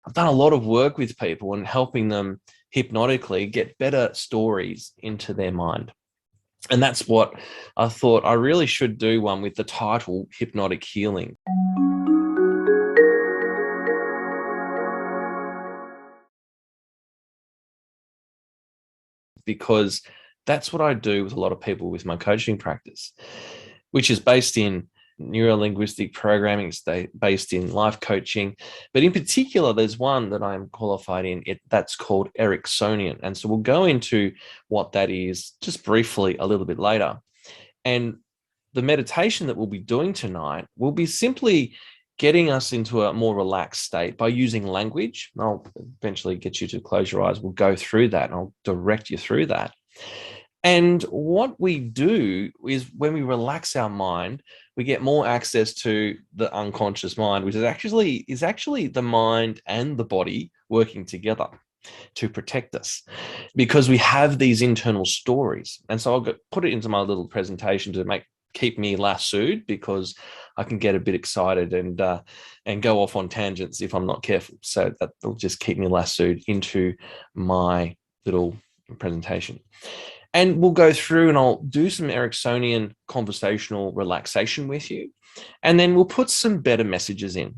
I've done a lot of work with people and helping them hypnotically get better stories into their mind. And that's what I thought I really should do one with the title Hypnotic Healing. Because that's what I do with a lot of people with my coaching practice, which is based in neuro-linguistic programming, it's based in life coaching. But in particular, there's one that I'm qualified in, that's called Ericksonian. And so we'll go into what that is just briefly a little bit later. And the meditation that we'll be doing tonight will be simply getting us into a more relaxed state by using language. I'll eventually get you to close your eyes. We'll go through that and I'll direct you through that. And what we do is when we relax our mind, we get more access to the unconscious mind, which is actually the mind and the body working together to protect us, because we have these internal stories. And so I'll put it into my little presentation to keep me lassoed, because I can get a bit excited and go off on tangents if I'm not careful. So that'll just keep me lassoed into my little presentation. And we'll go through and I'll do some Ericksonian conversational relaxation with you. And then we'll put some better messages in.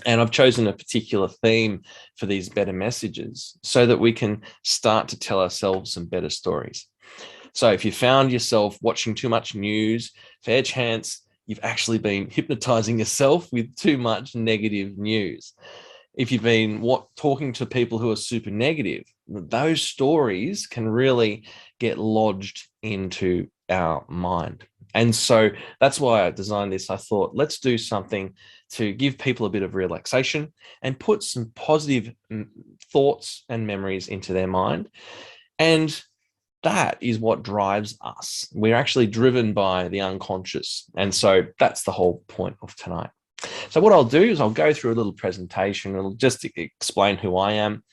And I've chosen a particular theme for these better messages so that we can start to tell ourselves some better stories. So if you found yourself watching too much news, fair chance you've actually been hypnotizing yourself with too much negative news. If you've been talking to people who are super negative, those stories can really get lodged into our mind. And so that's why I designed this. I thought, let's do something to give people a bit of relaxation and put some positive thoughts and memories into their mind. And that is what drives us. We're actually driven by the unconscious. And so that's the whole point of tonight. So what I'll do is I'll go through a little presentation. It'll just explain who I am.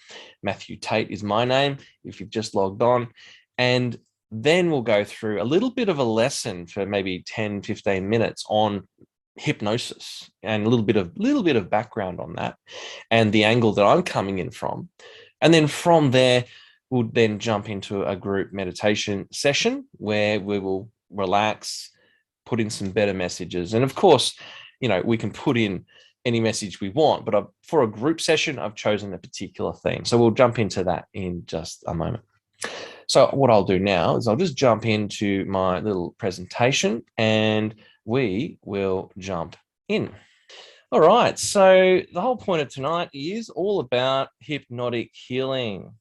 Matthew Tait is my name, if you've just logged on. And then we'll go through a little bit of a lesson for maybe 10, 15 minutes on hypnosis and a little bit of background on that and the angle that I'm coming in from. And then from there, we'll then jump into a group meditation session where we will relax, put in some better messages. And of course, we can put in any message we want, but for a group session, I've chosen a particular theme. So we'll jump into that in just a moment. So what I'll do now is I'll just jump into my little presentation and we will jump in. All right. So the whole point of tonight is all about hypnotic healing.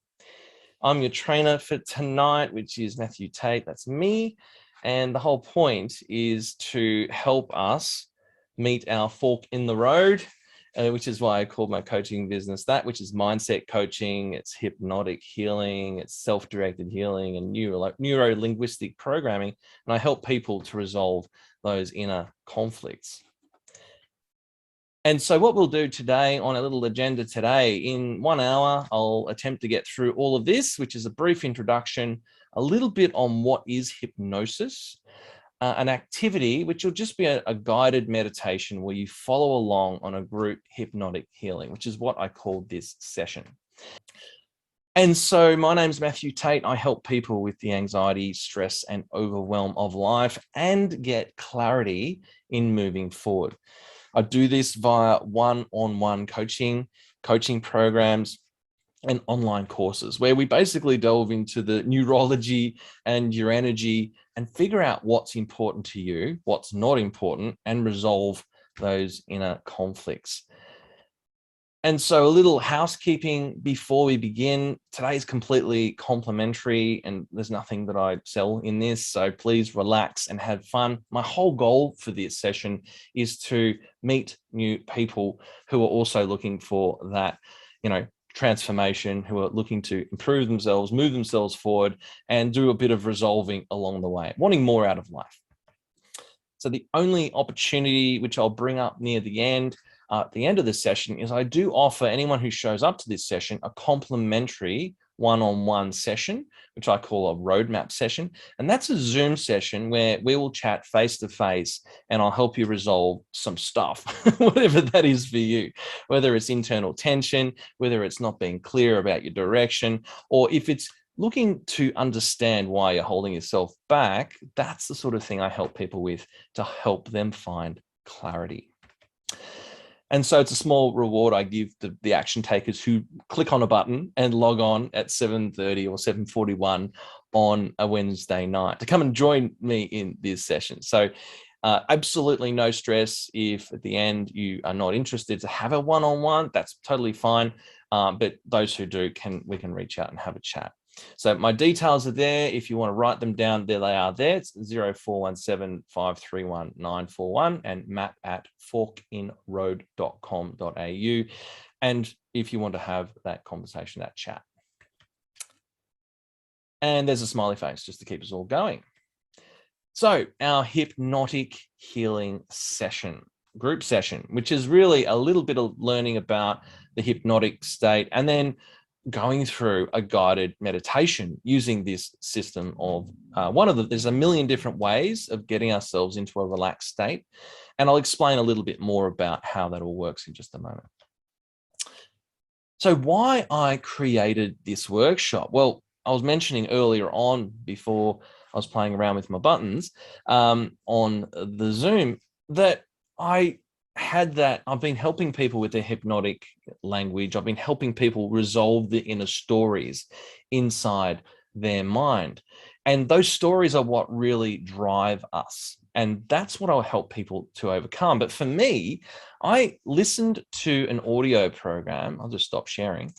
I'm your trainer for tonight, which is Matthew Tait. That's me. And the whole point is to help us meet our fork in the road, which is why I called my coaching business that, which is mindset coaching, it's hypnotic healing, it's self-directed healing and neuro-linguistic programming. And I help people to resolve those inner conflicts. And so what we'll do today on a little agenda today, in 1 hour, I'll attempt to get through all of this, which is a brief introduction, a little bit on what is hypnosis, an activity which will just be a guided meditation where you follow along on a group hypnotic healing, which is what I called this session. And so my name's Matthew Tait. I help people with the anxiety, stress, and overwhelm of life and get clarity in moving forward. I do this via one-on-one coaching programs, and online courses where we basically delve into the neurology and your energy and figure out what's important to you, what's not important, and resolve those inner conflicts. And so a little housekeeping before we begin. Today is completely complimentary and there's nothing that I sell in this. So please relax and have fun. My whole goal for this session is to meet new people who are also looking for that, transformation, who are looking to improve themselves, move themselves forward, and do a bit of resolving along the way, wanting more out of life. So the only opportunity which I'll bring up near the end, at the end of the session, is I do offer anyone who shows up to this session a complimentary one-on-one session, which I call a roadmap session. And that's a Zoom session where we will chat face-to-face and I'll help you resolve some stuff, whatever that is for you, whether it's internal tension, whether it's not being clear about your direction, or if it's looking to understand why you're holding yourself back. That's the sort of thing I help people with to help them find clarity. And so it's a small reward I give the action takers who click on a button and log on at 7:30 or 7:41 on a Wednesday night to come and join me in this session. So absolutely no stress if at the end you are not interested to have a one-on-one. That's totally fine. But those who do, we can reach out and have a chat. So my details are there. If you want to write them down, there they are there. It's 0417 531 941 and matt@forkinroad.com.au. And if you want to have that conversation, that chat. And there's a smiley face just to keep us all going. So our hypnotic healing session, group session, which is really a little bit of learning about the hypnotic state and then going through a guided meditation using this system of there's a million different ways of getting ourselves into a relaxed state. And I'll explain a little bit more about how that all works in just a moment. So why I created this workshop? Well, I was mentioning earlier on, before I was playing around with my buttons on the Zoom, that I've been helping people with their hypnotic language. I've been helping people resolve the inner stories inside their mind. And those stories are what really drive us. And that's what I'll help people to overcome. But for me, I listened to an audio program. I'll just stop sharing.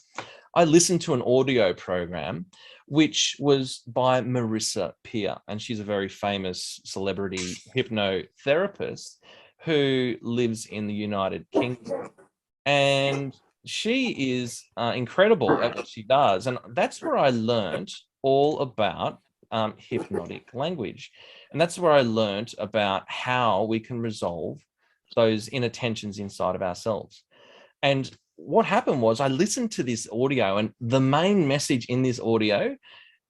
I listened to an audio program, which was by Marissa Peer. And she's a very famous celebrity hypnotherapist who lives in the United Kingdom. And she is incredible at what she does. And that's where I learned all about hypnotic language. And that's where I learned about how we can resolve those inner tensions inside of ourselves. And what happened was I listened to this audio, and the main message in this audio,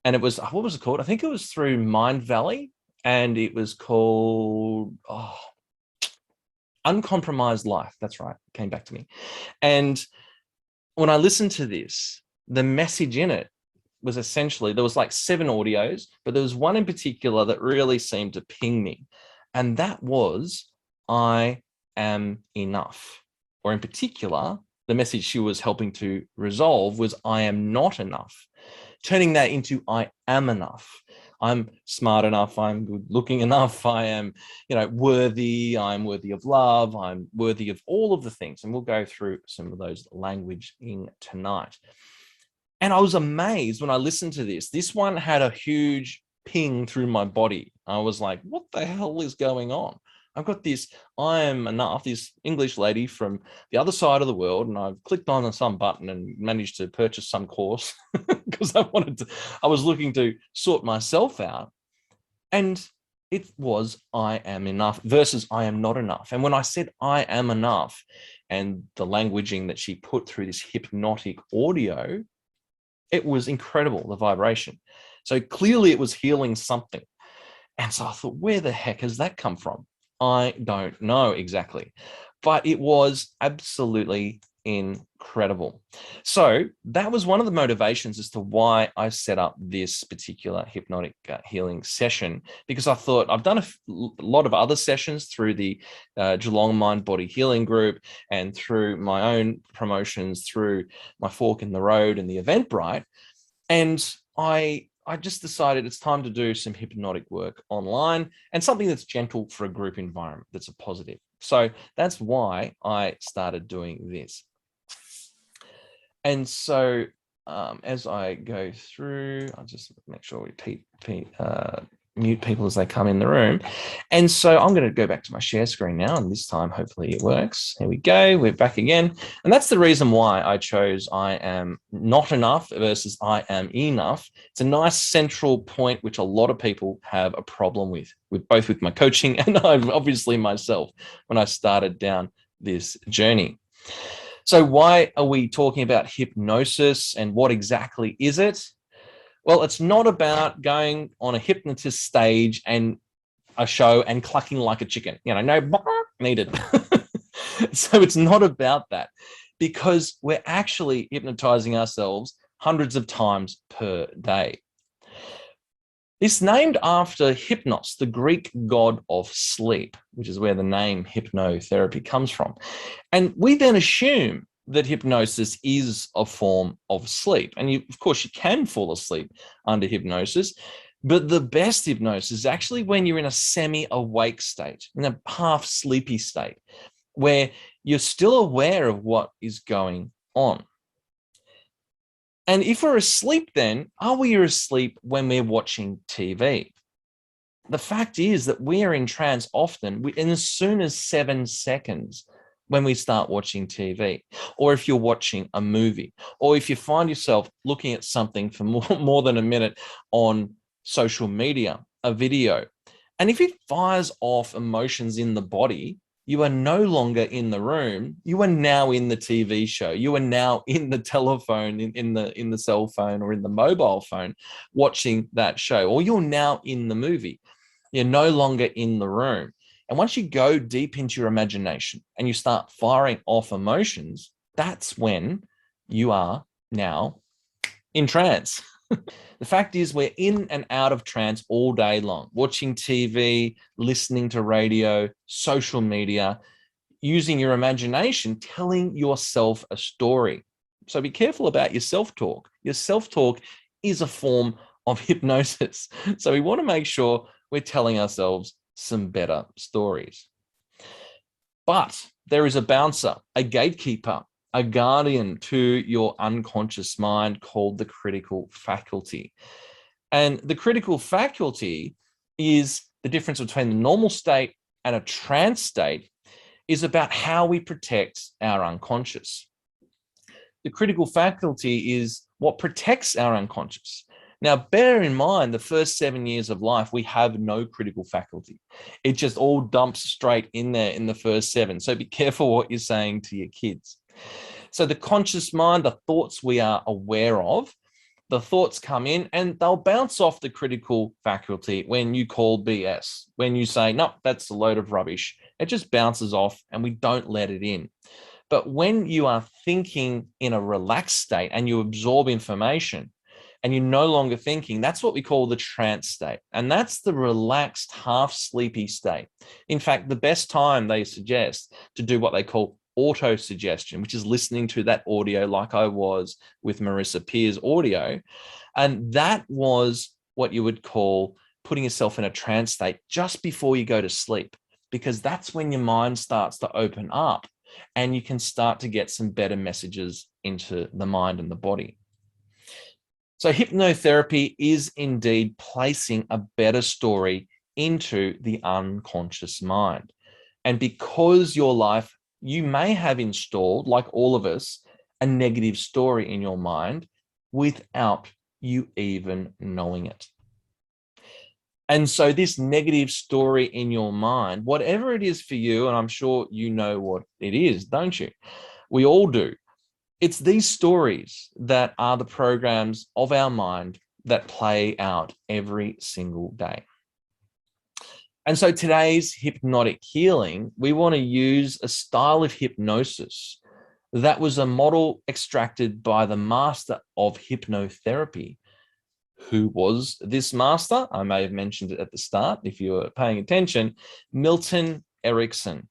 and it was, what was it called? I think it was through Mind Valley, and it was called, Uncompromised Life. That's right. It came back to me. And when I listened to this, the message in it was essentially, there was like 7 audios, but there was one in particular that really seemed to ping me. And that was, I am enough. Or in particular, the message she was helping to resolve was, I am not enough. Turning that into, I am enough. I'm smart enough, I'm good looking enough, I am, worthy, I'm worthy of love, I'm worthy of all of the things. And we'll go through some of those languaging tonight. And I was amazed when I listened to this. This one had a huge ping through my body. I was like, what the hell is going on? I've got this, I am enough, this English lady from the other side of the world, and I've clicked on some button and managed to purchase some course because I was looking to sort myself out. And it was, I am enough versus I am not enough. And when I said I am enough, and the languaging that she put through this hypnotic audio, it was incredible, the vibration. So clearly it was healing something. And so I thought, where the heck has that come from? I don't know exactly, but it was absolutely incredible. So that was one of the motivations as to why I set up this particular hypnotic healing session, because I thought I've done a lot of other sessions through the Geelong Mind Body Healing Group and through my own promotions, through my Fork in the Road and the Eventbrite. And I just decided it's time to do some hypnotic work online and something that's gentle for a group environment, that's a positive. So that's why I started doing this. And so as I go through, I'll just make sure we mute people as they come in the room. And so I'm going to go back to my share screen now, and this time hopefully it works. Here we go, we're back again. And that's the reason why I chose I am not enough versus I am enough. It's a nice central point which a lot of people have a problem with both with my coaching and I've obviously myself when I started down this journey. So why are we talking about hypnosis and what exactly is it? Well, it's not about going on a hypnotist stage and a show and clucking like a chicken, no needed. So it's not about that, because we're actually hypnotizing ourselves hundreds of times per day. It's named after Hypnos, the Greek god of sleep, which is where the name hypnotherapy comes from. And we then assume that hypnosis is a form of sleep. And of course, you can fall asleep under hypnosis, but the best hypnosis is actually when you're in a semi-awake state, in a half sleepy state, where you're still aware of what is going on. And if we're asleep, then are we asleep when we're watching TV? The fact is that we are in trance often in as soon as 7 seconds when we start watching TV, or if you're watching a movie, or if you find yourself looking at something for more than a minute on social media, a video. And if it fires off emotions in the body, you are no longer in the room. You are now in the TV show. You are now in the telephone, in the cell phone or in the mobile phone, watching that show, or you're now in the movie. You're no longer in the room. And once you go deep into your imagination and you start firing off emotions, that's when you are now in trance. The fact is, we're in and out of trance all day long, watching TV, listening to radio, social media, using your imagination, telling yourself a story. So be careful about your self-talk. Your self-talk is a form of hypnosis. So we want to make sure we're telling ourselves some better stories. But there is a bouncer, a gatekeeper, a guardian to your unconscious mind called the critical faculty. And the critical faculty is the difference between the normal state and a trance state, is about how we protect our unconscious. The critical faculty is what protects our unconscious. Now, bear in mind, the first 7 years of life, we have no critical faculty. It just all dumps straight in there in the first 7. So be careful what you're saying to your kids. So the conscious mind, the thoughts we are aware of, the thoughts come in and they'll bounce off the critical faculty when you call BS, when you say, no, that's a load of rubbish. It just bounces off and we don't let it in. But when you are thinking in a relaxed state and you absorb information and you're no longer thinking, that's what we call the trance state. And that's the relaxed, half sleepy state. In fact, the best time they suggest to do what they call auto-suggestion, which is listening to that audio like I was with Marissa Peer's audio. And that was what you would call putting yourself in a trance state just before you go to sleep, because that's when your mind starts to open up and you can start to get some better messages into the mind and the body. So hypnotherapy is indeed placing a better story into the unconscious mind. And because your life, you may have installed, like all of us, a negative story in your mind without you even knowing it. And so this negative story in your mind, whatever it is for you, and I'm sure you know what it is, don't you? We all do. It's these stories that are the programs of our mind that play out every single day. And so today's hypnotic healing, we want to use a style of hypnosis that was a model extracted by the master of hypnotherapy. Who was this master? I may have mentioned it at the start if you were paying attention. Milton Erickson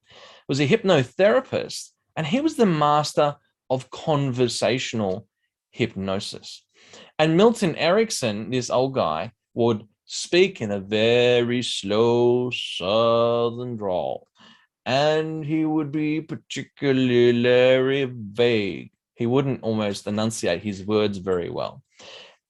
was a hypnotherapist, and he was the master of conversational hypnosis. And Milton Erickson, this old guy, would speak in a very slow southern drawl, and he would be particularly vague. He wouldn't almost enunciate his words very well.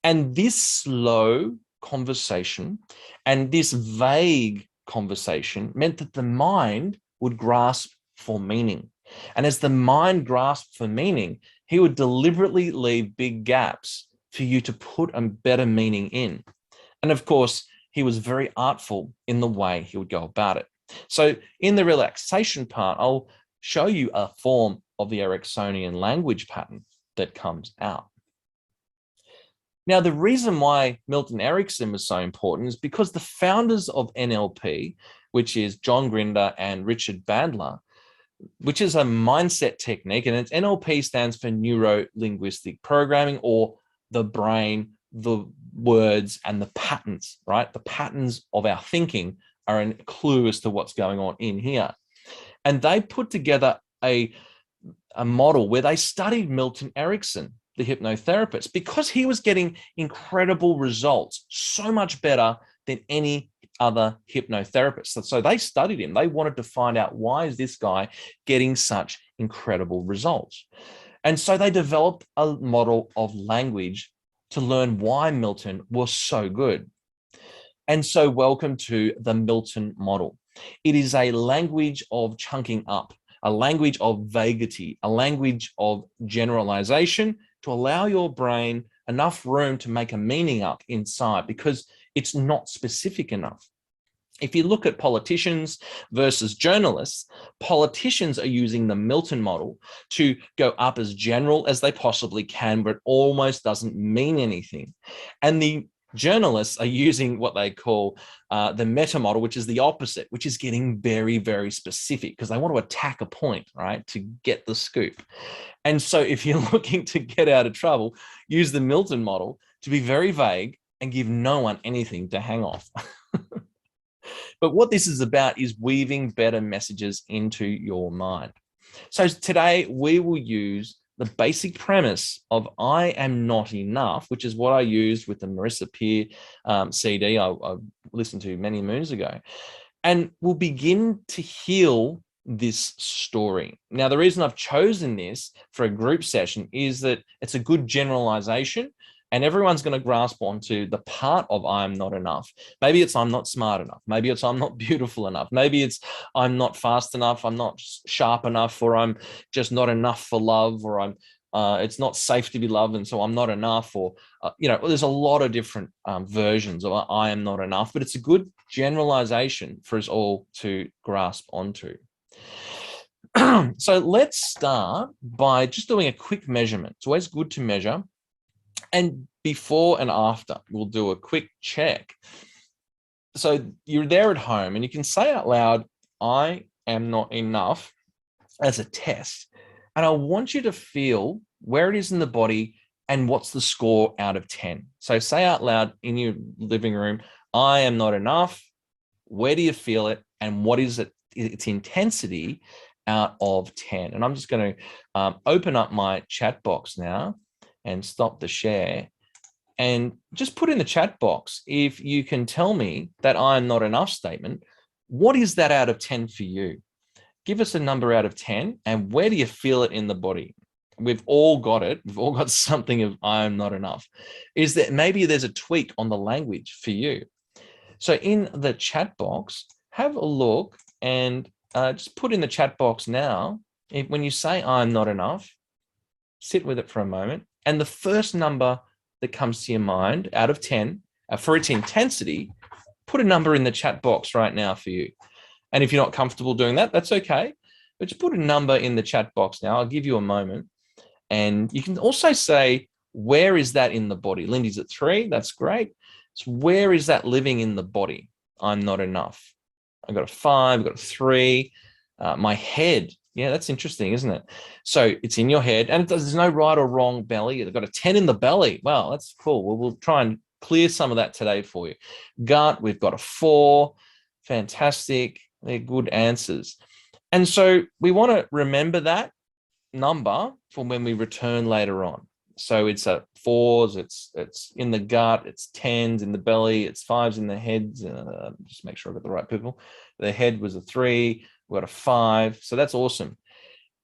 And this slow conversation and this vague conversation meant that the mind would grasp for meaning. And as the mind grasped for meaning, he would deliberately leave big gaps for you to put a better meaning in. And of course, he was very artful in the way he would go about it. So in the relaxation part, I'll show you a form of the Ericksonian language pattern that comes out. Now, the reason why Milton Erickson was so important is because the founders of NLP, which is John Grinder and Richard Bandler, which is a mindset technique, and it's NLP stands for neuro-linguistic programming, or the brain, the words, and the patterns, right? The patterns of our thinking are a clue as to what's going on in here. And they put together a model where they studied Milton Erickson, the hypnotherapist, because he was getting incredible results, so much better than any other hypnotherapist. So they studied him. They wanted to find out, why is this guy getting such incredible results? And so they developed a model of language to learn why Milton was so good. And so welcome to the Milton model. It is a language of chunking up, a language of vagity, a language of generalization to allow your brain enough room to make a meaning up inside, because it's not specific enough. If you look at politicians versus journalists, politicians are using the Milton model to go up as general as they possibly can, but it almost doesn't mean anything. And the journalists are using what they call the meta model, which is the opposite, which is getting very, very specific, because they want to attack a point, right, to get the scoop. And so if you're looking to get out of trouble, use the Milton model to be very vague and give no one anything to hang off. But what this is about is weaving better messages into your mind. So today we will use the basic premise of I am not enough, which is what I used with the Marissa Peer CD I listened to many moons ago. And we'll begin to heal this story. Now, the reason I've chosen this for a group session is that it's a good generalization, and everyone's going to grasp onto the part of I am not enough. Maybe it's I'm not smart enough. Maybe it's I'm not beautiful enough. Maybe it's I'm not fast enough. I'm not sharp enough, or I'm just not enough for love, or it's not safe to be loved, and so I'm not enough, or there's a lot of different versions of I am not enough, but it's a good generalization for us all to grasp onto. So let's start by just doing a quick measurement. It's always good to measure. And before and after, we'll do a quick check. So you're there at home and you can say out loud, I am not enough, as a test. And I want you to feel where it is in the body and what's the score out of 10. So say out loud in your living room, I am not enough. Where do you feel it? And what is its intensity out of 10? And I'm just going to open up my chat box now and stop the share, and just put in the chat box, if you can tell me that I am not enough statement, what is that out of 10 for you? Give us a number out of 10, and where do you feel it in the body? We've all got it. We've all got something of I am not enough. Is that maybe there's a tweak on the language for you? So in the chat box, have a look and just put in the chat box now, when you say I'm not enough, sit with it for a moment. And the first number that comes to your mind out of 10 for its intensity, put a number in the chat box right now for you. And if you're not comfortable doing that, that's okay. But just put a number in the chat box now. I'll give you a moment. And you can also say, where is that in the body? Lindy's at 3. That's great. So where is that living in the body? I'm not enough. I've got a 5, I've got a 3. My head. Yeah, that's interesting, isn't it? So it's in your head, and there's no right or wrong belly. They've got a 10 in the belly. Wow, that's cool. Well, we'll try and clear some of that today for you. Gut, we've got a 4. Fantastic. They're good answers. And so we want to remember that number for when we return later on. So it's a 4s, it's in the gut, it's 10s in the belly, it's 5s in the heads. Just make sure I've got the right people. The head was a 3. We've got a 5. So that's awesome.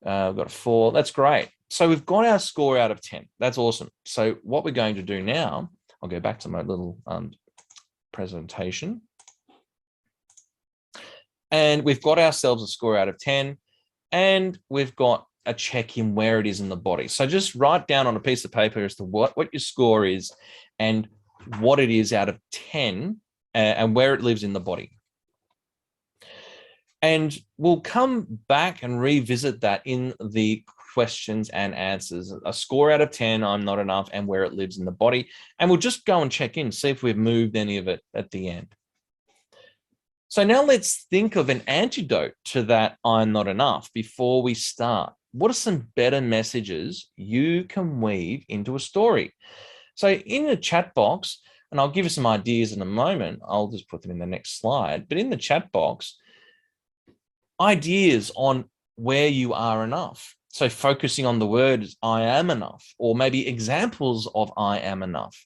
We've got a 4. That's great. So we've got our score out of 10. That's awesome. So what we're going to do now, I'll go back to my little presentation. And we've got ourselves a score out of 10. And we've got a check in where it is in the body. So just write down on a piece of paper as to what your score is and what it is out of 10 and where it lives in the body. And we'll come back and revisit that in the questions and answers, a score out of 10, I'm not enough, and where it lives in the body. And we'll just go and check in, see if we've moved any of it at the end. So now let's think of an antidote to that I'm not enough before we start. What are some better messages you can weave into a story? So in the chat box, and I'll give you some ideas in a moment, I'll just put them in the next slide, but in the chat box, ideas on where you are enough. So focusing on the words I am enough, or maybe examples of I am enough.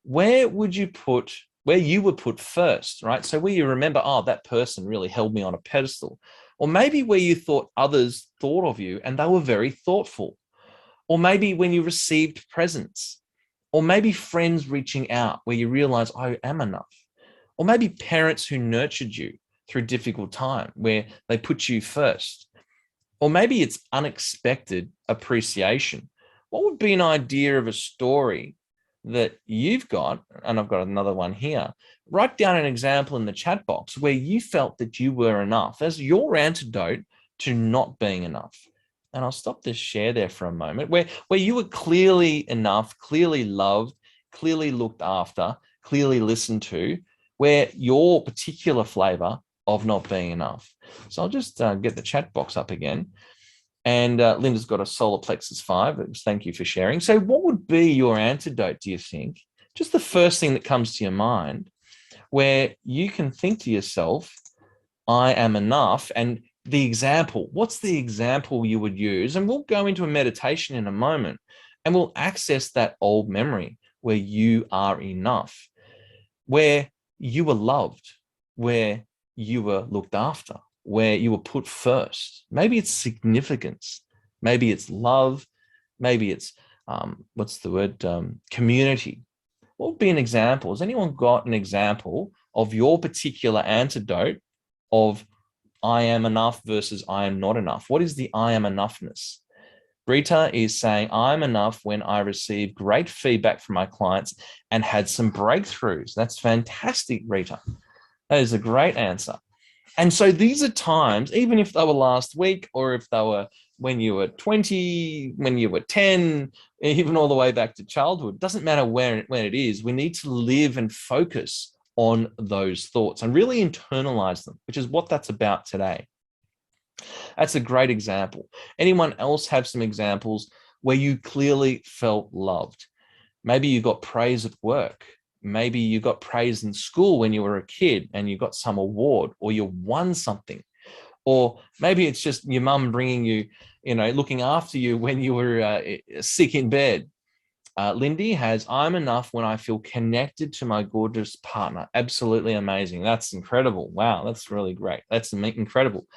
Where would you put, where you would put first, right? So where you remember, oh, that person really held me on a pedestal. Or maybe where you thought others thought of you and they were very thoughtful. Or maybe when you received presents. Or maybe friends reaching out where you realize I am enough. Or maybe parents who nurtured you through difficult time where they put you first. Or maybe it's unexpected appreciation. What would be an idea of a story that you've got, and I've got another one here, write down an example in the chat box where you felt that you were enough as your antidote to not being enough. And I'll stop this share there for a moment, where you were clearly enough, clearly loved, clearly looked after, clearly listened to, where your particular flavor of not being enough. So I'll just get the chat box up again. And Linda's got a solar plexus 5. Thank you for sharing. So what would be your antidote, do you think? Just the first thing that comes to your mind, where you can think to yourself, I am enough. And the example, what's the example you would use? And we'll go into a meditation in a moment and we'll access that old memory where you are enough, where you were loved, where you were looked after, where you were put first. Maybe it's significance. Maybe it's love. Maybe it's, community. What would be an example? Has anyone got an example of your particular antidote of I am enough versus I am not enough? What is the I am enoughness? Rita is saying, I'm enough when I receive great feedback from my clients and had some breakthroughs. That's fantastic, Rita. That is a great answer. And so these are times, even if they were last week or if they were when you were 20, when you were 10, even all the way back to childhood, doesn't matter when it is, we need to live and focus on those thoughts and really internalize them, which is what that's about today. That's a great example. Anyone else have some examples where you clearly felt loved? Maybe you got praise at work. Maybe you got praise in school when you were a kid and you got some award or you won something. Or maybe it's just your mum bringing you, looking after you when you were sick in bed. Lindy has, I'm enough when I feel connected to my gorgeous partner. Absolutely amazing. That's incredible. Wow, that's really great. That's incredible.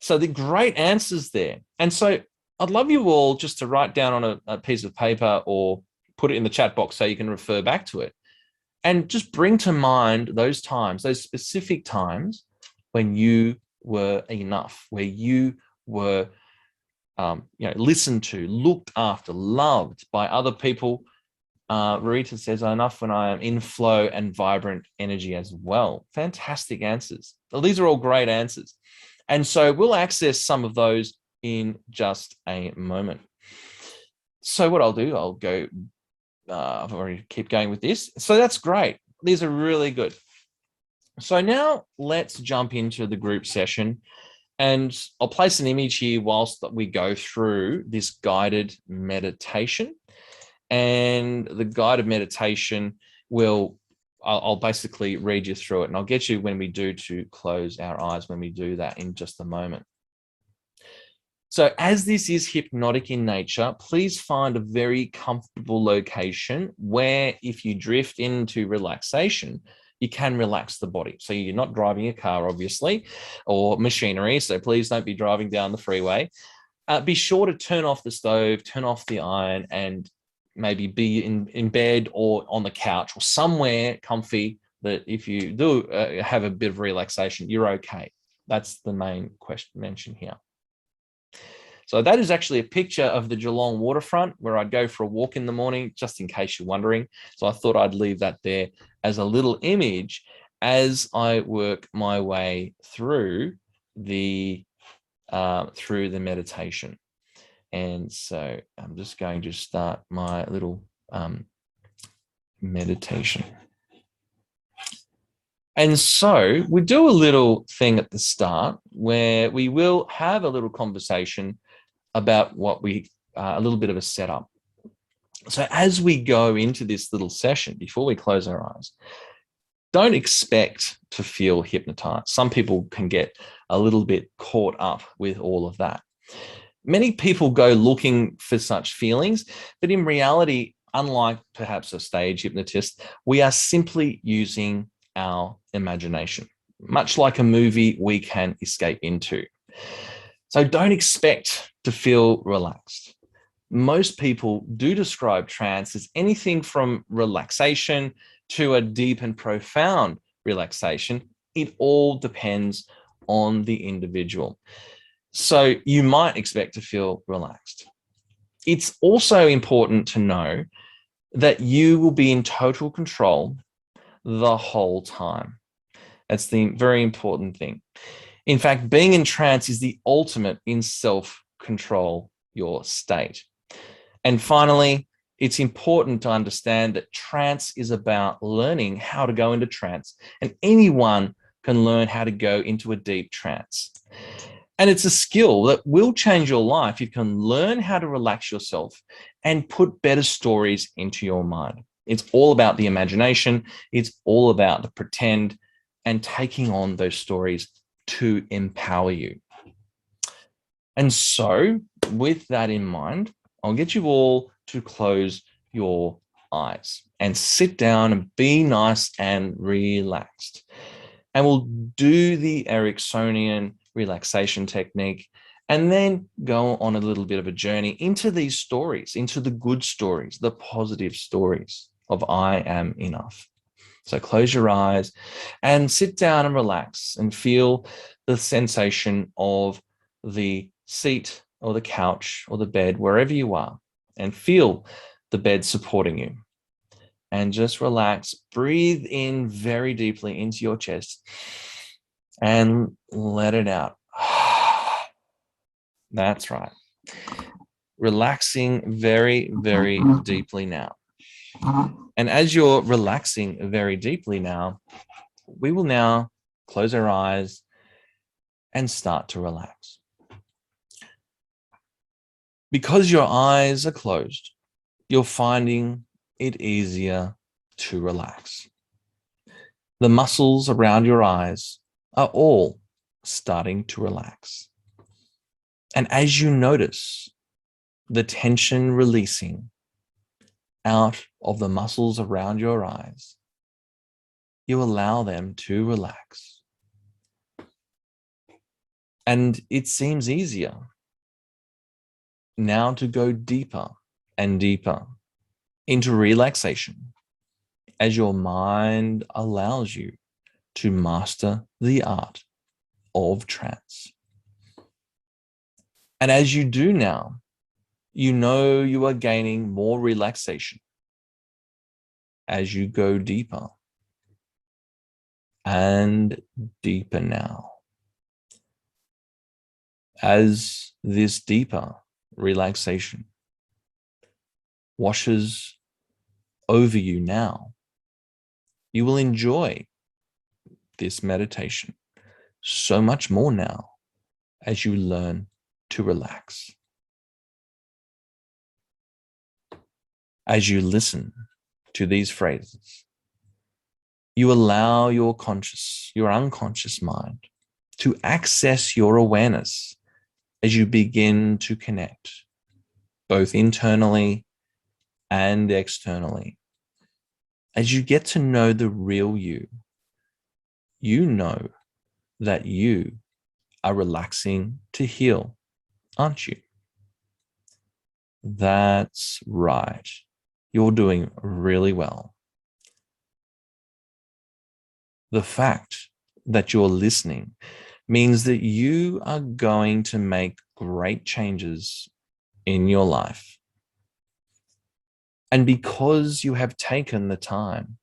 So the great answers there. And so I'd love you all just to write down on a piece of paper or put it in the chat box so you can refer back to it. And just bring to mind those times, those specific times when you were enough, where you were listened to, looked after, loved by other people. Rita says, enough when I am in flow and vibrant energy as well. Fantastic answers. Well, these are all great answers. And so we'll access some of those in just a moment. So what I'll do, I'll go, I've already keep going with this. So that's great. These are really good. So now let's jump into the group session. And I'll place an image here whilst we go through this guided meditation. And the guided meditation I'll basically read you through it, and I'll get you when we do to close our eyes when we do that in just a moment. So as this is hypnotic in nature, please find a very comfortable location where if you drift into relaxation, you can relax the body. So you're not driving a car, obviously, or machinery. So please don't be driving down the freeway. Be sure to turn off the stove, turn off the iron, and maybe be in bed or on the couch or somewhere comfy that if you do have a bit of relaxation, you're okay. That's the main question mentioned here. So that is actually a picture of the Geelong waterfront where I'd go for a walk in the morning, just in case you're wondering. So I thought I'd leave that there as a little image as I work my way through the meditation. And so I'm just going to start my little meditation. And so we do a little thing at the start where we will have a little conversation about what a little bit of a setup. So as we go into this little session, before we close our eyes, don't expect to feel hypnotized. Some people can get a little bit caught up with all of that. Many people go looking for such feelings, but in reality, unlike perhaps a stage hypnotist, we are simply using our imagination, much like a movie we can escape into. So don't expect to feel relaxed. Most people do describe trance as anything from relaxation to a deep and profound relaxation. It all depends on the individual. So you might expect to feel relaxed. It's also important to know that you will be in total control the whole time. That's the very important thing. In fact, being in trance is the ultimate in self-control your state. And finally, it's important to understand that trance is about learning how to go into trance, and anyone can learn how to go into a deep trance. And it's a skill that will change your life. You can learn how to relax yourself and put better stories into your mind. It's all about the imagination. It's all about the pretend and taking on those stories to empower you. And so with that in mind, I'll get you all to close your eyes and sit down and be nice and relaxed. And we'll do the Ericksonian relaxation technique and then go on a little bit of a journey into these stories, into the good stories, the positive stories of I am enough. So close your eyes and sit down and relax and feel the sensation of the seat or the couch or the bed, wherever you are, and feel the bed supporting you. And just relax, breathe in very deeply into your chest and let it out. That's right. Relaxing very, very deeply now. And as you're relaxing very deeply now, we will now close our eyes and start to relax. Because your eyes are closed, you're finding it easier to relax. The muscles around your eyes are all starting to relax. And as you notice the tension releasing out of the muscles around your eyes, you allow them to relax. And it seems easier now to go deeper and deeper into relaxation as your mind allows you to master the art of trance. And as you do now, you know you are gaining more relaxation as you go deeper and deeper now. As this deeper relaxation washes over you now, you will enjoy this meditation so much more now as you learn to relax. As you listen to these phrases, you allow your unconscious mind to access your awareness as you begin to connect both internally and externally. As you get to know the real you, you know that you are relaxing to heal, aren't you? That's right. You're doing really well. The fact that you're listening means that you are going to make great changes in your life. And because you have taken the time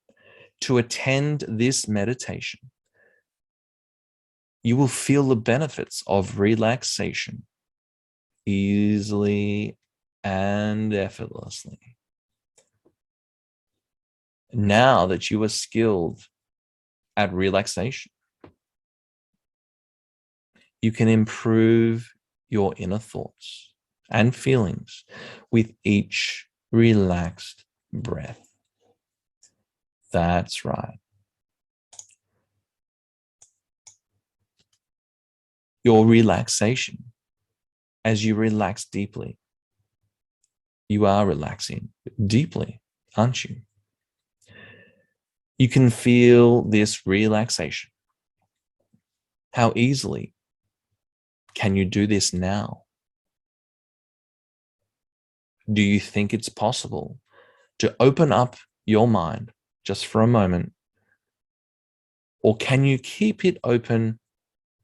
to attend this meditation, you will feel the benefits of relaxation easily and effortlessly. Now that you are skilled at relaxation, you can improve your inner thoughts and feelings with each relaxed breath. That's right. Your relaxation, as you relax deeply, you are relaxing deeply, aren't you? You can feel this relaxation. How easily can you do this now? Do you think it's possible to open up your mind just for a moment? Or can you keep it open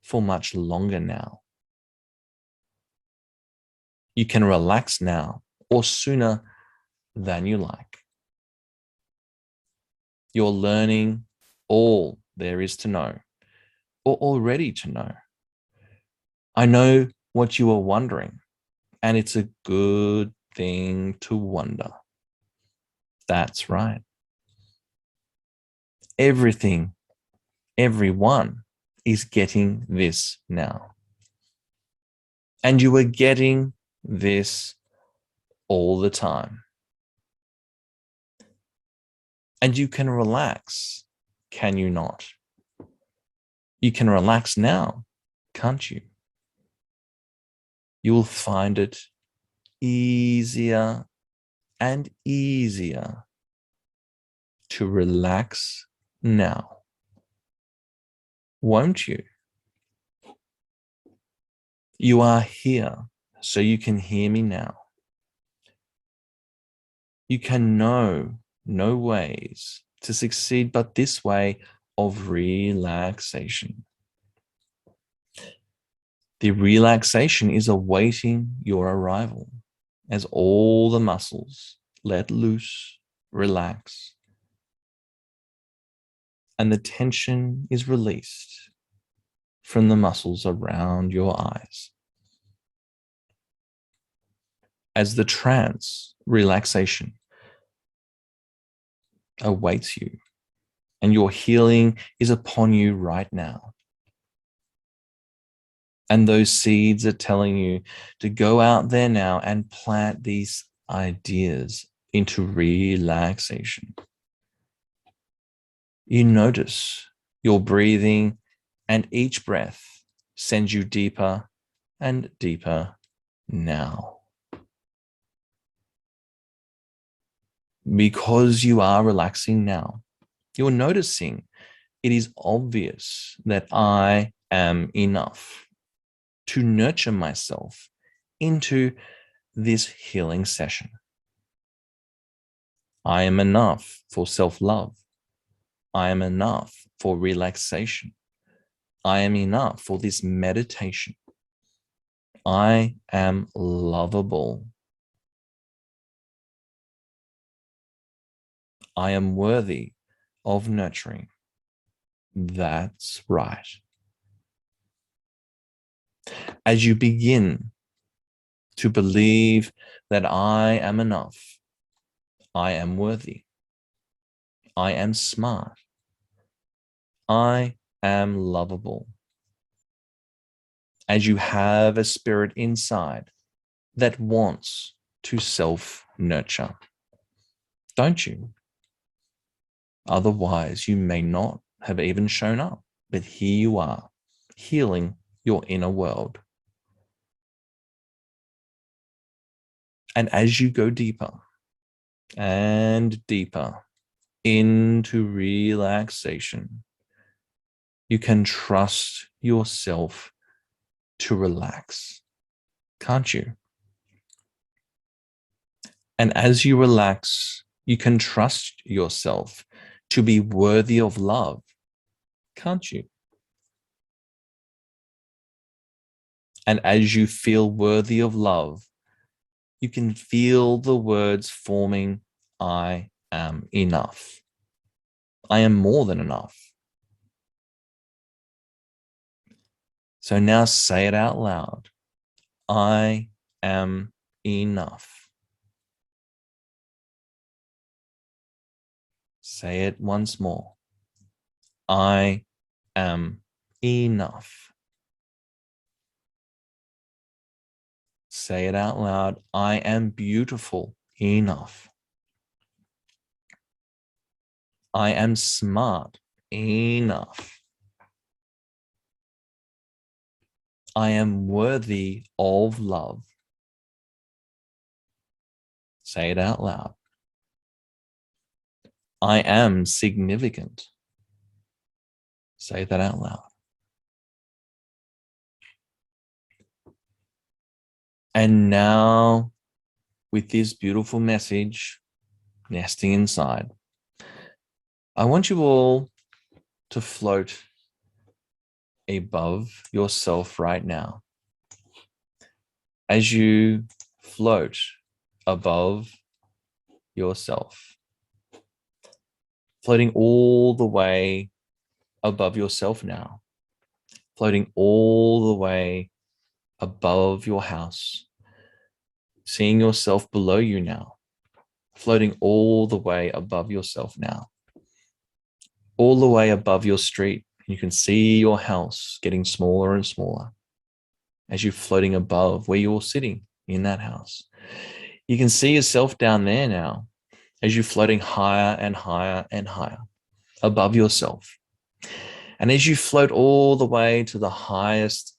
for much longer now? You can relax now or sooner than you like. You're learning all there is to know, or already to know. I know what you are wondering, and it's a good thing to wonder. That's right. Everything, everyone is getting this now. And you are getting this all the time. And you can relax, can you not? You can relax now, can't you? You will find it easier and easier to relax now, won't you? You are here, so you can hear me now. You can know no ways to succeed but this way of relaxation. The relaxation is awaiting your arrival as all the muscles let loose, relax, and the tension is released from the muscles around your eyes. As the trance relaxation awaits you, and your healing is upon you right now. And those seeds are telling you to go out there now and plant these ideas into relaxation. You notice your breathing, and each breath sends you deeper and deeper now. Because you are relaxing now, you're noticing it is obvious that I am enough to nurture myself into this healing session. I am enough for self-love. I am enough for relaxation. I am enough for this meditation. I am lovable. I am worthy of nurturing. That's right. As you begin to believe that I am enough, I am worthy, I am smart, I am lovable. As you have a spirit inside that wants to self-nurture, don't you? Otherwise, you may not have even shown up, but here you are, healing your inner world. And as you go deeper and deeper into relaxation, you can trust yourself to relax, can't you? And as you relax, you can trust yourself to be worthy of love, can't you? And as you feel worthy of love, you can feel the words forming, I am enough. I am more than enough. So now say it out loud. I am enough. Say it once more. I am enough. Say it out loud. I am beautiful enough. I am smart enough. I am worthy of love. Say it out loud. I am significant. Say that out loud. And now, with this beautiful message nesting inside, I want you all to float above yourself right now. As you float above yourself, floating all the way above yourself now, floating all the way above your house, seeing yourself below you now, floating all the way above yourself now, all the way above your street. You can see your house getting smaller and smaller as you're floating above where you're sitting in that house. You can see yourself down there now as you're floating higher and higher and higher above yourself. And as you float all the way to the highest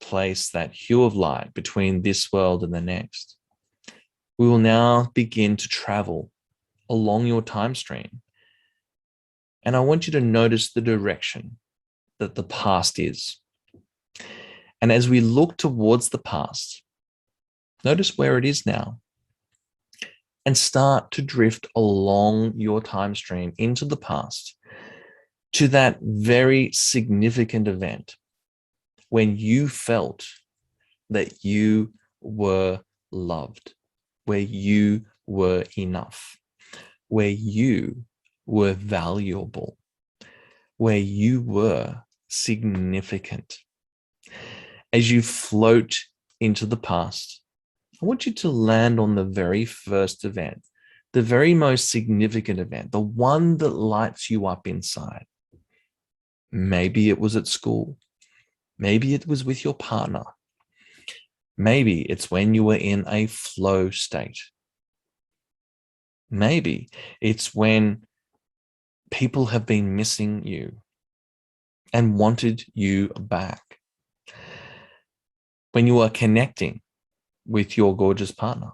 place, that hue of light between this world and the next, we will now begin to travel along your time stream. And I want you to notice the direction that the past is. And as we look towards the past, notice where it is now and start to drift along your time stream into the past to that very significant event when you felt that you were loved, where you were enough, where you were valuable, where you were significant. As you float into the past, I want you to land on the very first event, the very most significant event, the one that lights you up inside. Maybe it was at school. Maybe it was with your partner. Maybe it's when you were in a flow state. Maybe it's when people have been missing you and wanted you back. When you are connecting with your gorgeous partner,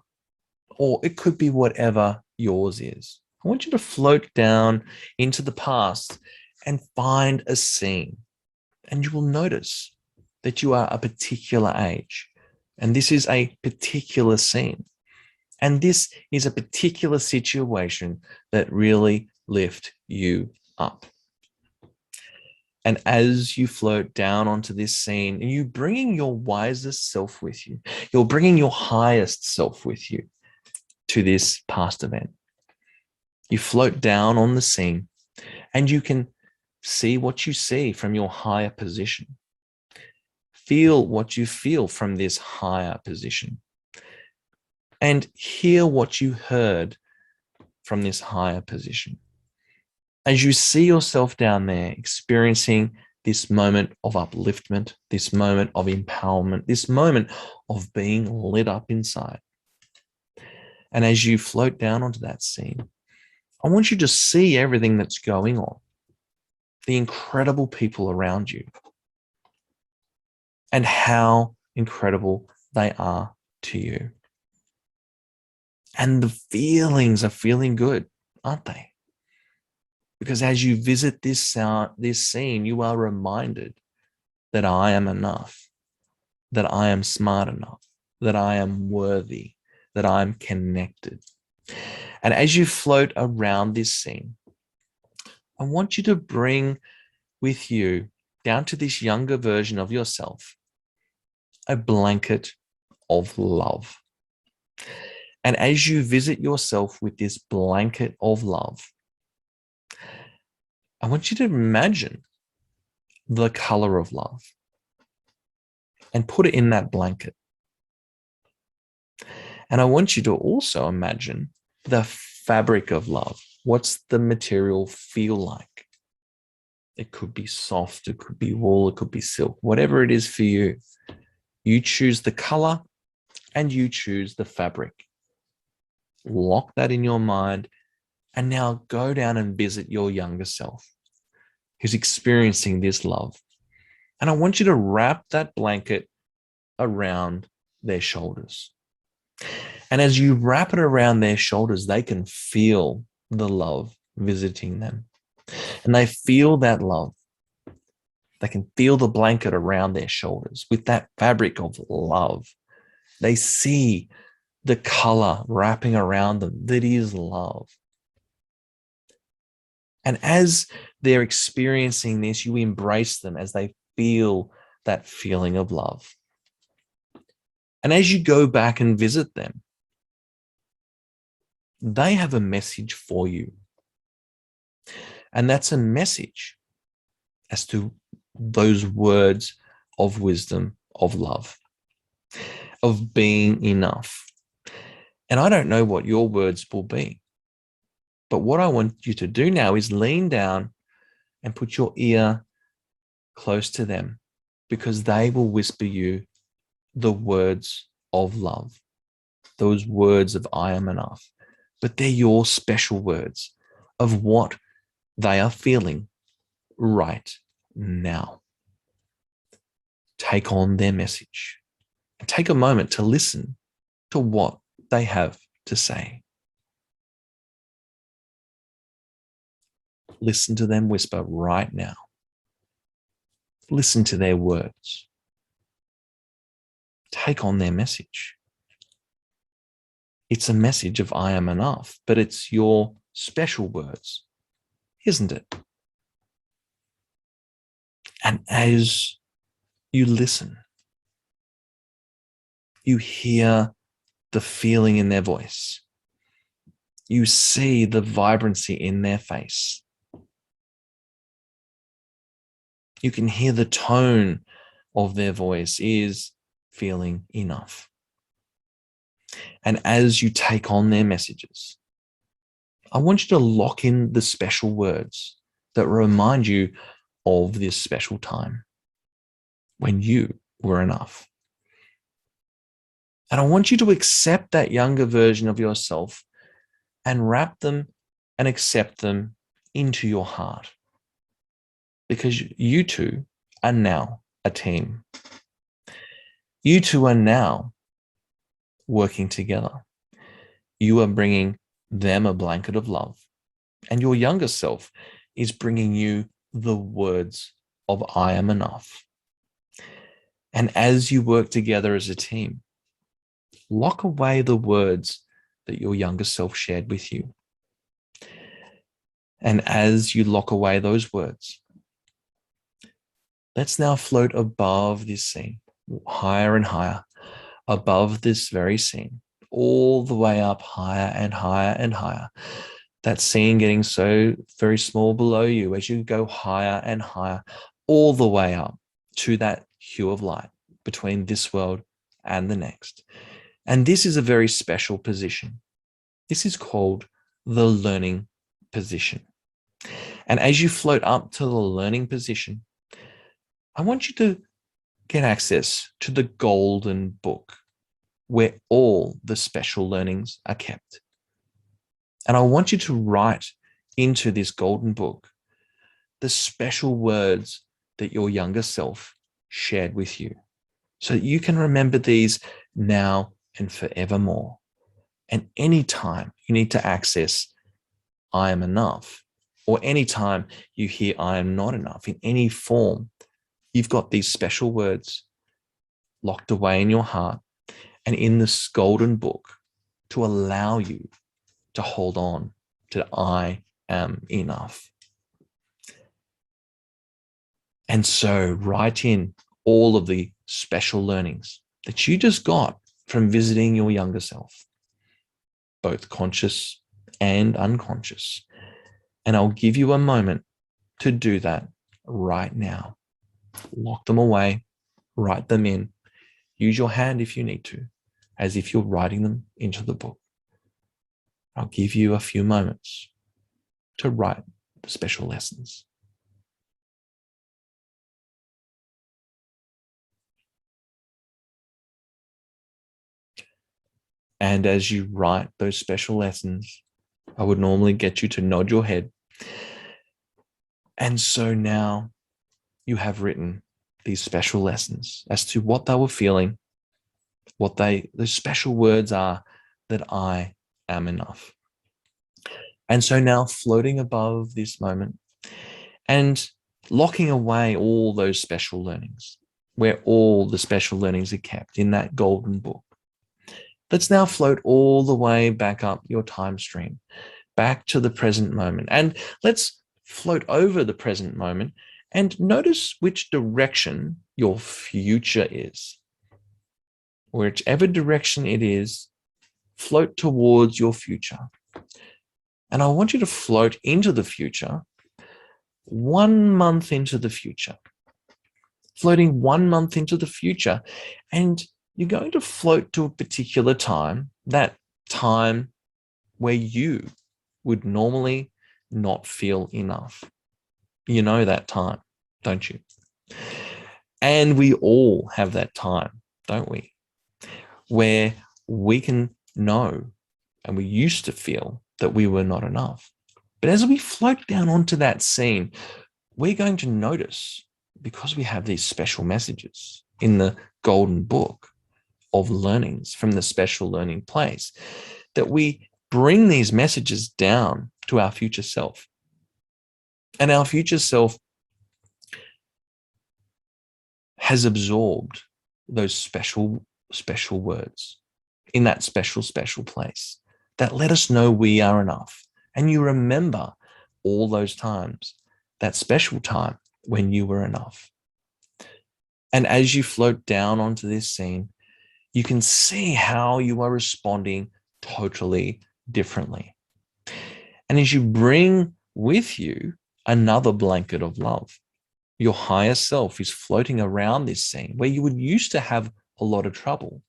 or it could be whatever yours is. I want you to float down into the past and find a scene, and you will notice that you are a particular age, and this is a particular scene, and this is a particular situation that really lift you up. And as you float down onto this scene, and you're bringing your wisest self with you, you're bringing your highest self with you to this past event. You float down on the scene and you can see what you see from your higher position. Feel what you feel from this higher position. And hear what you heard from this higher position. As you see yourself down there experiencing this moment of upliftment, this moment of empowerment, this moment of being lit up inside. And as you float down onto that scene, I want you to see everything that's going on, the incredible people around you, and how incredible they are to you. And the feelings are feeling good, aren't they? Because as you visit this scene, you are reminded that I am enough, that I am smart enough, that I am worthy, that I'm connected. And as you float around this scene, I want you to bring with you down to this younger version of yourself a blanket of love. And as you visit yourself with this blanket of love, I want you to imagine the color of love and put it in that blanket. And I want you to also imagine the fabric of love. What's the material feel like? It could be soft, it could be wool, it could be silk, whatever it is for you. You choose the color and you choose the fabric. Lock that in your mind and now go down and visit your younger self who's experiencing this love. And I want you to wrap that blanket around their shoulders. And as you wrap it around their shoulders, they can feel the love visiting them. And they feel that love. They can feel the blanket around their shoulders with that fabric of love. They see the color wrapping around them that is love. And as they're experiencing this, you embrace them as they feel that feeling of love. And as you go back and visit them, they have a message for you. And that's a message as to those words of wisdom, of love, of being enough. And I don't know what your words will be, but what I want you to do now is lean down and put your ear close to them, because they will whisper you the words of love, those words of I am enough. But they're your special words of what they are feeling right now. Take on their message and take a moment to listen to what they have to say. Listen to them whisper right now. Listen to their words. Take on their message. It's a message of I am enough, but it's your special words, isn't it? And as you listen, you hear the feeling in their voice. You see the vibrancy in their face. You can hear the tone of their voice is feeling enough. And as you take on their messages, I want you to lock in the special words that remind you of this special time when you were enough. And I want you to accept that younger version of yourself and wrap them and accept them into your heart, because you two are now a team. You two are now working together. You are bringing them a blanket of love, and your younger self is bringing you the words of I am enough. And as you work together as a team, lock away the words that your younger self shared with you. And as you lock away those words, let's now float above this scene, higher and higher, above this very scene, all the way up higher and higher and higher. That scene getting so very small below you as you go higher and higher, all the way up to that hue of light between this world and the next. And this is a very special position. This is called the learning position. And as you float up to the learning position, I want you to get access to the golden book where all the special learnings are kept. And I want you to write into this golden book the special words that your younger self shared with you, so that you can remember these now and forevermore. And anytime you need to access I am enough, or anytime you hear I am not enough in any form, you've got these special words locked away in your heart and in this golden book to allow you to hold on to I am enough. And so write in all of the special learnings that you just got from visiting your younger self, both conscious and unconscious. And I'll give you a moment to do that right now. Lock them away, write them in, use your hand if you need to, as if you're writing them into the book. I'll give you a few moments to write the special lessons. And as you write those special lessons, I would normally get you to nod your head. And so now you have written these special lessons as to what they were feeling, what the special words are, that I am enough. And so now floating above this moment and locking away all those special learnings, where all the special learnings are kept in that golden book. Let's now float all the way back up your time stream, back to the present moment. And let's float over the present moment and notice which direction your future is. Whichever direction it is, float towards your future. And I want you to float into the future 1 month into the future. Floating 1 month into the future. And you're going to float to a particular time, that time where you would normally not feel enough. You know that time, don't you? And we all have that time, don't we? Where we can know, and we used to feel, that we were not enough. But as we float down onto that scene, we're going to notice, because we have these special messages in the golden book of learnings from the special learning place, that we bring these messages down to our future self. And our future self has absorbed those special words in that special place that let us know we are enough. And you remember all those times, that special time when you were enough. And as you float down onto this scene, you can see how you are responding totally differently. And as you bring with you another blanket of love, your higher self is floating around this scene where you would used to have a lot of trouble,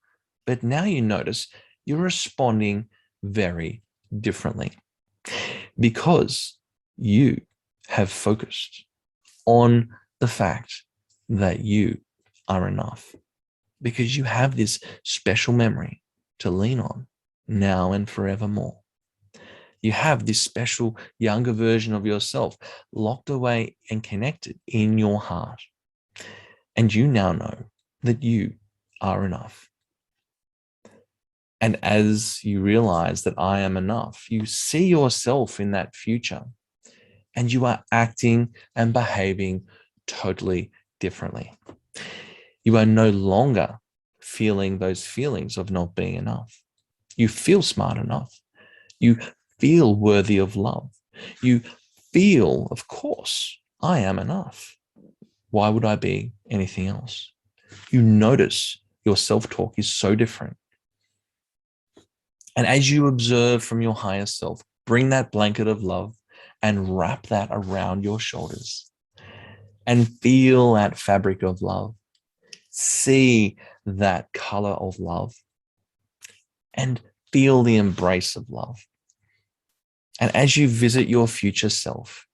but now you notice you're responding very differently because you have focused on the fact that you are enough, because you have this special memory to lean on now and forevermore. You have this special younger version of yourself locked away and connected in your heart. And you now know that you are enough. And as you realize that I am enough, you see yourself in that future and you are acting and behaving totally differently. You are no longer feeling those feelings of not being enough. You feel smart enough. You feel worthy of love. You feel, of course, I am enough. Why would I be anything else? You notice your self-talk is so different. And as you observe from your higher self, bring that blanket of love and wrap that around your shoulders and feel that fabric of love. See that color of love and feel the embrace of love. And as you visit your future self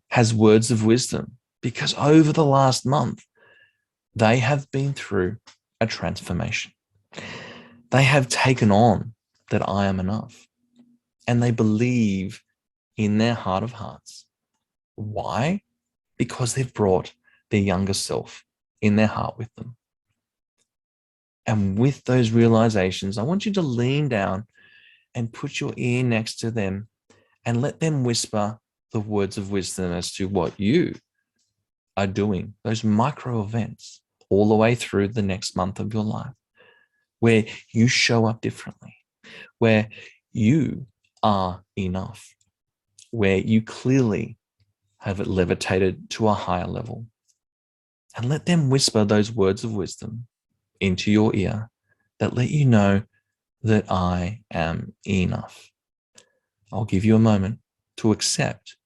has words of wisdom, because over the last month, they have been through a transformation. They have taken on that I am enough, and they believe in their heart of hearts. Why? Because they've brought their younger self in their heart with them. And with those realizations, I want you to lean down and put your ear next to them and let them whisper the words of wisdom as to what you are doing, those micro events all the way through the next month of your life, where you show up differently, where you are enough, where you clearly have it levitated to a higher level. And let them whisper those words of wisdom into your ear that let you know that I am enough. I'll give you a moment to accept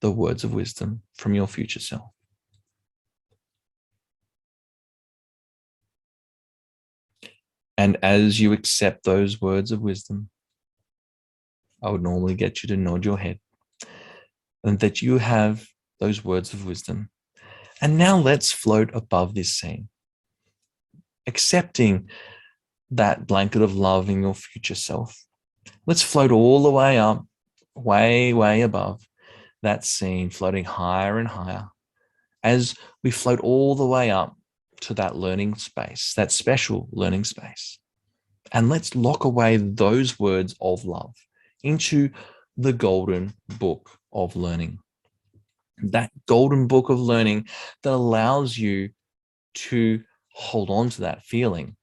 the words of wisdom from your future self. And as you accept those words of wisdom, I would normally get you to nod your head, and that you have those words of wisdom. And now let's float above this scene, accepting that blanket of love in your future self. Let's float all the way up, way, way above that scene, floating higher and higher as we float all the way up to that learning space, that special learning space. And let's lock away those words of love into the golden book of learning. That golden book of learning that allows you to hold on to that feeling,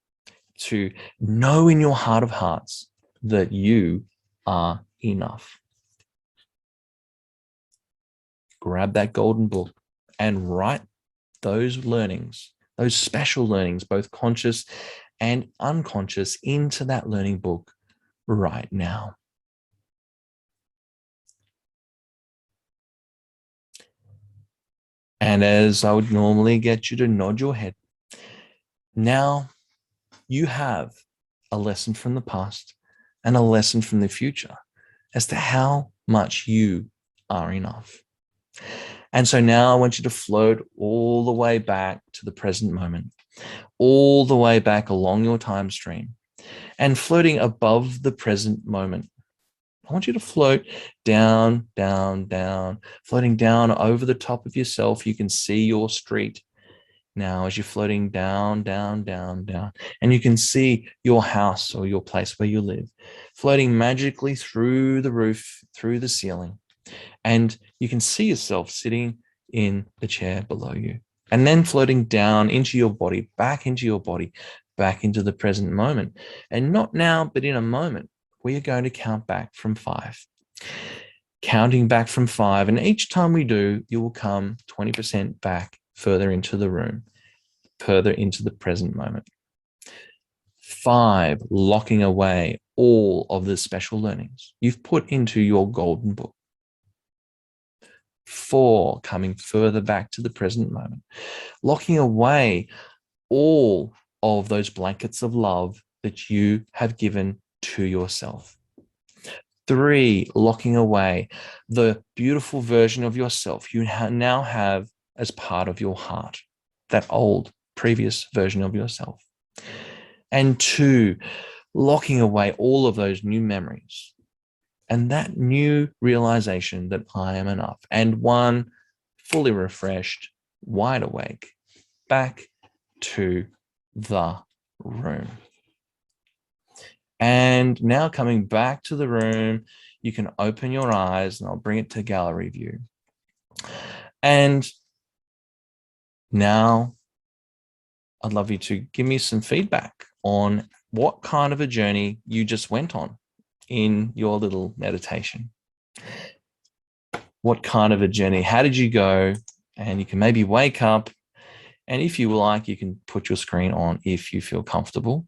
to know in your heart of hearts that you are enough. Grab that golden book and write those learnings, those special learnings, both conscious and unconscious, into that learning book right now. And as I would normally get you to nod your head, now you have a lesson from the past and a lesson from the future as to how much you are enough. And so now I want you to float all the way back to the present moment, all the way back along your time stream, and floating above the present moment. I want you to float down, down, down, floating down over the top of yourself. You can see your street now as you're floating down, down, down, down. And you can see your house or your place where you live, floating magically through the roof, through the ceiling. And you can see yourself sitting in the chair below you. And then floating down into your body, back into your body, back into the present moment. And not now, but in a moment, we are going to count back from 5. Counting back from 5. And each time we do, you will come 20% back further into the room, further into the present moment. 5, locking away all of the special learnings you've put into your golden book. 4, coming further back to the present moment, locking away all of those blankets of love that you have given to yourself. 3, locking away the beautiful version of yourself you now have as part of your heart, that old previous version of yourself. And 2, locking away all of those new memories and that new realization that I am enough. And 1, fully refreshed, wide awake, back to the room. And now coming back to the room, you can open your eyes and I'll bring it to gallery view. And now I'd love you to give me some feedback on what kind of a journey you just went on in your little meditation. What kind of a journey? How did you go? And you can maybe wake up. And if you like, you can put your screen on if you feel comfortable.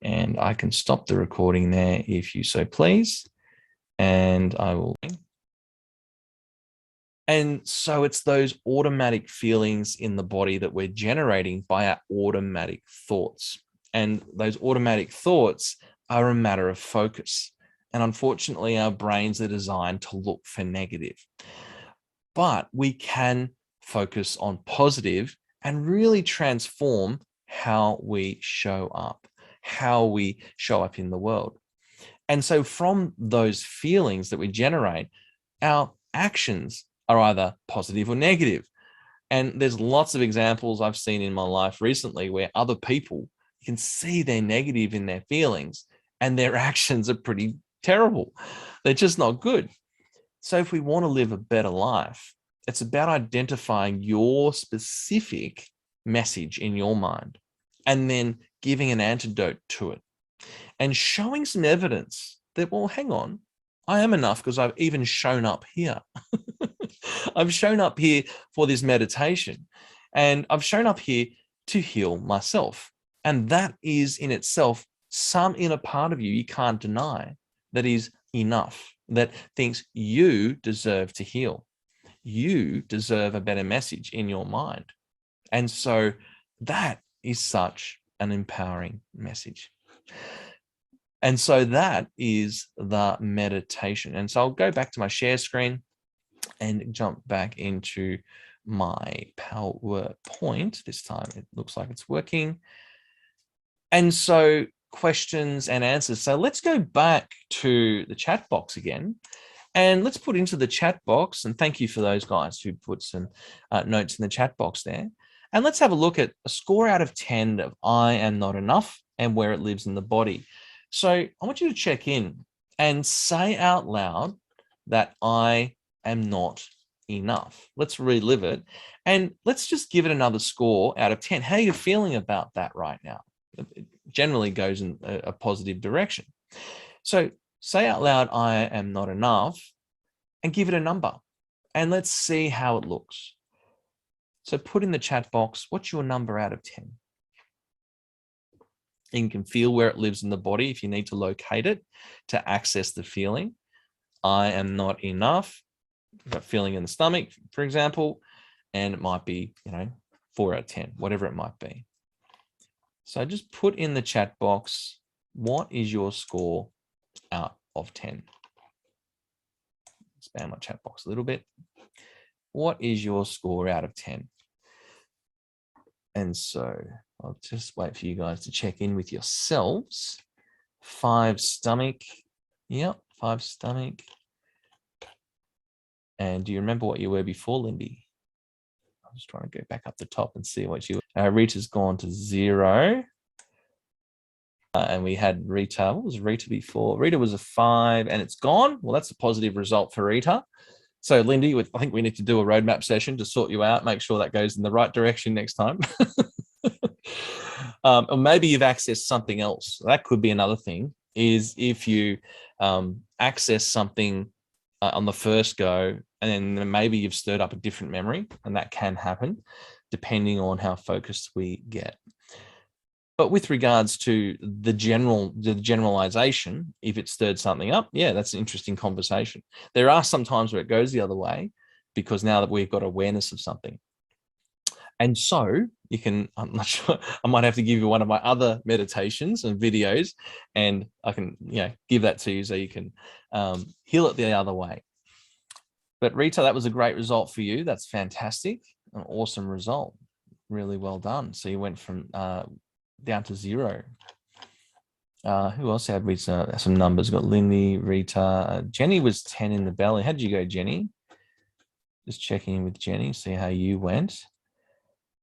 And I can stop the recording there if you so please. And I will. And so it's those automatic feelings in the body that we're generating by our automatic thoughts. And those automatic thoughts are a matter of focus. And unfortunately, our brains are designed to look for negative. But we can focus on positive and really transform how we show up, how we show up in the world. And so from those feelings that we generate, our actions are either positive or negative. And there's lots of examples I've seen in my life recently where other people, you can see they're negative in their feelings and their actions are pretty terrible. They're just not good. So if we want to live a better life, it's about identifying your specific message in your mind and then giving an antidote to it and showing some evidence that, well, hang on, I am enough because I've even shown up here. I've shown up here for this meditation and I've shown up here to heal myself. And that is in itself some inner part of you can't deny that is enough, that thinks you deserve to heal. You deserve a better message in your mind. And so that is such an empowering message. And so that is the meditation. And so I'll go back to my share screen and jump back into my PowerPoint. This time it looks like it's working. And so questions and answers. So let's go back to the chat box again. And let's put into the chat box, and thank you for those guys who put some notes in the chat box there. And let's have a look at a score out of 10 of I am not enough and where it lives in the body. So I want you to check in and say out loud that I am not enough. Let's relive it. And let's just give it another score out of 10. How are you feeling about that right now? It generally goes in a positive direction. So say out loud, I am not enough, and give it a number. And let's see how it looks. So put in the chat box, what's your number out of 10? And you can feel where it lives in the body if you need to locate it to access the feeling. I am not enough. You've got feeling in the stomach, for example, and it might be, 4 out of 10, whatever it might be. So just put in the chat box, what is your score out of 10? Expand my chat box a little bit. What is your score out of 10? And so I'll just wait for you guys to check in with yourselves. 5 stomach. Yep, 5 stomach. And do you remember what you were before, Lindy? I'm just trying to go back up the top and see what you were. Rita's gone to 0. And we had Rita. What was Rita before? Rita was a 5 and it's gone. Well, that's a positive result for Rita. So Lindy, I think we need to do a roadmap session to sort you out, make sure that goes in the right direction next time. Or maybe you've accessed something else. That could be another thing, is if you access something on the first go, and then maybe you've stirred up a different memory, and that can happen depending on how focused we get. But with regards to the generalization, if it stirred something up, yeah, that's an interesting conversation. There are some times where it goes the other way, because now that we've got awareness of something. And so you can, I'm not sure, I might have to give you one of my other meditations and videos, and I can, give that to you so you can heal it the other way. But Rita, that was a great result for you. That's fantastic. An awesome result. Really well done. So you went from down to 0. Who else had we some numbers? Got Lindy, Rita, Jenny was 10 in the belly. How did you go, Jenny? Just checking in with Jenny, see how you went.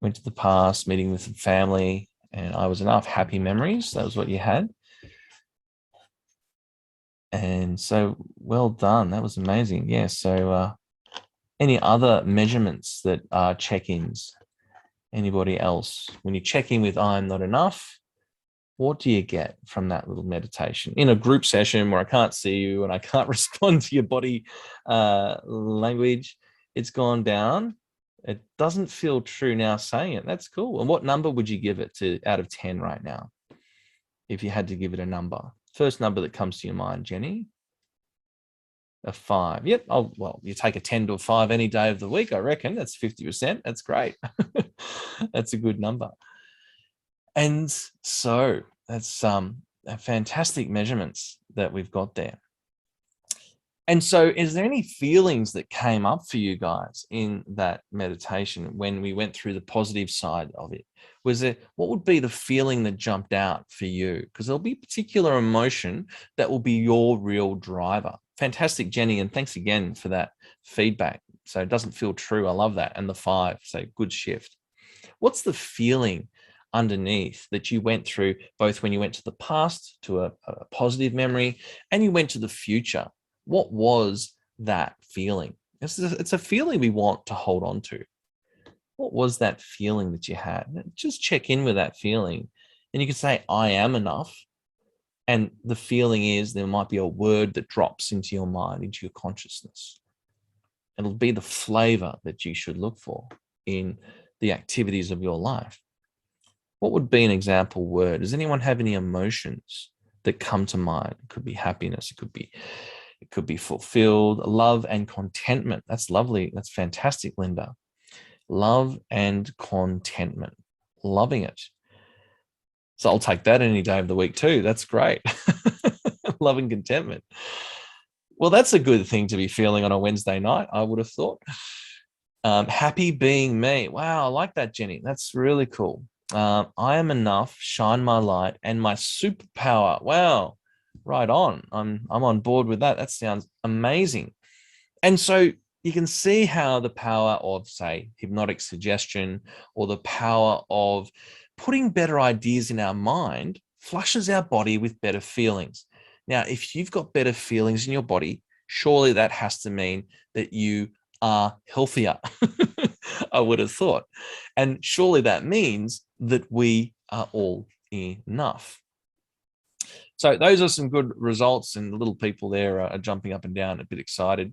Went to the past, meeting with some family, and I was enough. Happy memories. That was what you had. And so well done. That was amazing. Yeah. So any other measurements that are check-ins? Anybody else? When you check in with I'm not enough, what do you get from that little meditation? In a group session where I can't see you and I can't respond to your body language, it's gone down. It doesn't feel true now saying it. That's cool. And what number would you give it to out of 10 right now? If you had to give it a number. First number that comes to your mind, Jenny? A 5. Yep. Oh, well, you take a 10 to a 5 any day of the week, I reckon. That's 50%. That's great. That's a good number. And so that's fantastic measurements that we've got there. And so is there any feelings that came up for you guys in that meditation when we went through the positive side of it? What would be the feeling that jumped out for you? Because there'll be a particular emotion that will be your real driver. Fantastic, Jenny, and thanks again for that feedback. So it doesn't feel true. I love that. And the 5, so good shift. What's the feeling underneath that you went through, both when you went to the past, to a positive memory, and you went to the future? What was that feeling? It's a feeling we want to hold on to. What was that feeling that you had? Just check in with that feeling. And you can say, I am enough. And the feeling is there might be a word that drops into your mind, into your consciousness. It'll be the flavor that you should look for in the activities of your life. What would be an example word? Does anyone have any emotions that come to mind? It could be happiness. It could be fulfilled, love and contentment. That's lovely. That's fantastic, Linda. Love and contentment. Loving it. So I'll take that any day of the week too. That's great. Love and contentment. Well, that's a good thing to be feeling on a Wednesday night, I would have thought. Happy being me. Wow, I like that, Jenny. That's really cool. I am enough, shine my light, and my superpower. Wow, right on. I'm on board with that. That sounds amazing. And so you can see how the power of, say, hypnotic suggestion, or the power of putting better ideas in our mind flushes our body with better feelings. Now, if you've got better feelings in your body, surely that has to mean that you are healthier, I would have thought. And surely that means that we are all enough. So those are some good results, and the little people there are jumping up and down, a bit excited.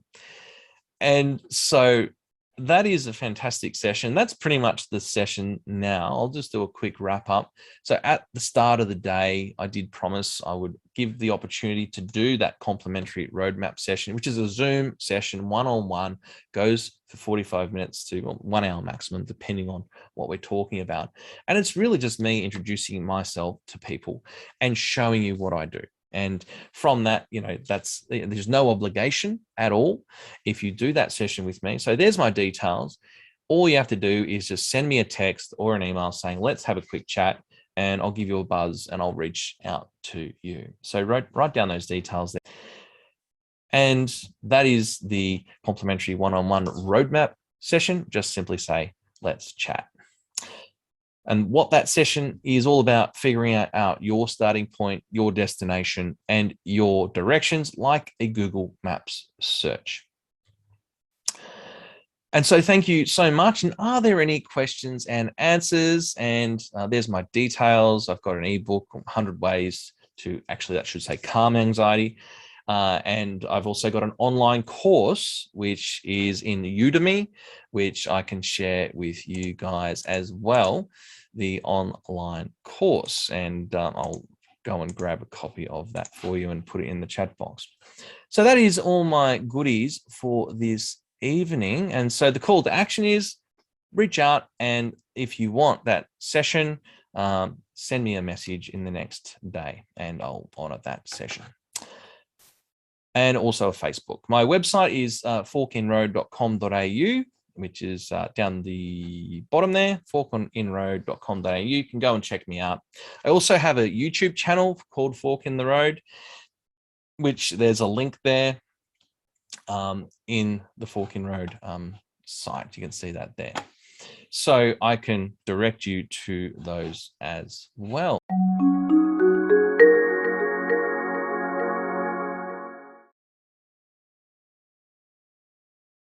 And so that is a fantastic session. That's pretty much the session now. I'll just do a quick wrap up. So at the start of the day, I did promise I would give the opportunity to do that complimentary roadmap session, which is a Zoom session, one-on-one, goes for 45 minutes to 1 hour maximum, depending on what we're talking about. And it's really just me introducing myself to people and showing you what I do. And from that, there's no obligation at all if you do that session with me. So there's my details. All you have to do is just send me a text or an email saying, let's have a quick chat, and I'll give you a buzz and I'll reach out to you. So write down those details there. And that is the complimentary one-on-one roadmap session. Just simply say, let's chat. And what that session is all about, figuring out your starting point, your destination, and your directions, like a Google Maps search. And so thank you so much. And are there any questions and answers? And there's my details. I've got an ebook, 100 ways to, actually that should say calm anxiety. And I've also got an online course, which is in Udemy, which I can share with you guys as well, the online course. And I'll go and grab a copy of that for you and put it in the chat box. So that is all my goodies for this evening. And so the call to action is reach out, and if you want that session, send me a message in the next day and I'll honor that session. And also a Facebook. My website is forkinroad.com.au, which is down the bottom there, forkinroad.com.au. You can go and check me out. I also have a YouTube channel called Fork in the Road, which there's a link there in the Fork in Road site. You can see that there. So I can direct you to those as well.